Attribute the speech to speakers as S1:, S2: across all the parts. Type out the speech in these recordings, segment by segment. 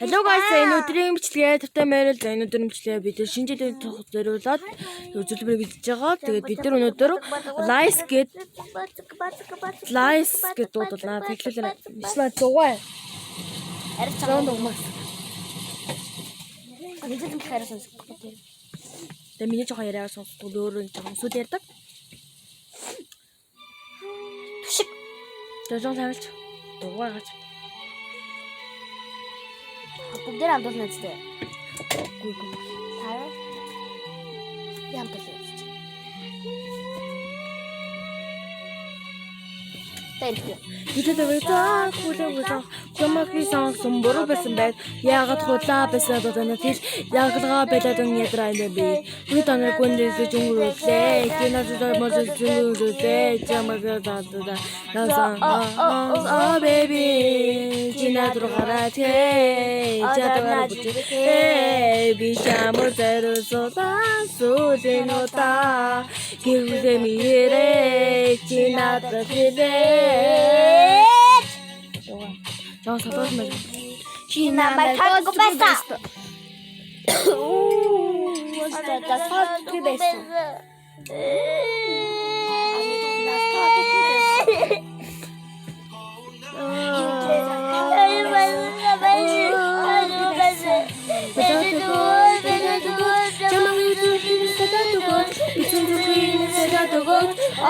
S1: Hello guys, энэ өдрийн бичлэгээ тавтай морил энэ өдрийн бичлэгээ бид шинэ жилийн тухай зориулаад үзүүлбэр хийж байгаа. Тэгээд бид нар өнөөдөр Lies гэд дуудана. Тэглэлээ. Бисмаа зугаа.
S2: Арай цагаан дугмаас. Мэдээм хайраа сонсох гэдэг.
S1: Тэгээд миний жоохон яриа сонсдог өөрөө жоохон сүд ярьдаг.
S2: Түшиг.
S1: Жожон тавилч. Дугаагаач.
S2: Бүгд хамтдаа нэцтэй. Гүг. Таа. Ямтал хийж. Тэнтэй.
S1: Битэвэта хүлээвэта чамагисан сумбур байсан байд. Ягд худлаа байсан додона тэр ягалгаа байлаад ядраа юм бэ. Бид анар гүндээс зүнгөрүүлээ. Киназаа мозос зүнгөрүүлээ. Чамагисан насан а baby чинадруу гараатэй. Чадвар бүжээ. Би чамд зэрсолаа сүдэнута. Гэрдээ мээрээ чинадруу Жаа сатаж мэй.
S2: Чи намайг таггүй байсан. Та таггүй байсан.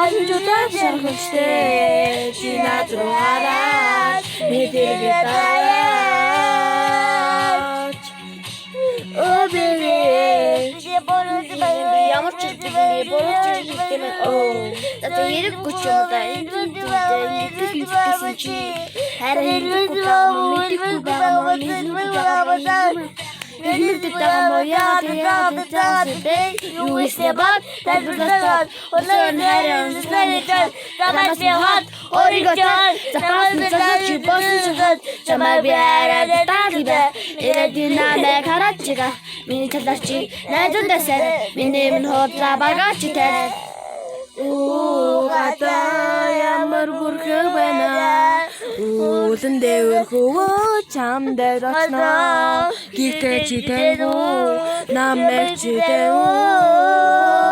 S1: Олон жудаа шархагчтэй чи над руу хараад мэдэргээ тараач. Оо бэби ямар ч зүйл борож ирсэн юм оо. Та хэрэг гүч юм да. Энийг чи харин мэдээгүй байгаа юм. Энийг дэвтэр моя дэвтэр юу истебат дэвтэр олон харин сэтгэлээр тамаас яхад ориготон запас чи босон чамаа биараа таалиба эрэдинамэ карачига миний таларчи найдундасаа миний минь хотлаа багачтай гата ямар бүрхэг байна уулан дээр хөвөө чам дээр очно гитэ чи тэвөө намэг чи тэвөө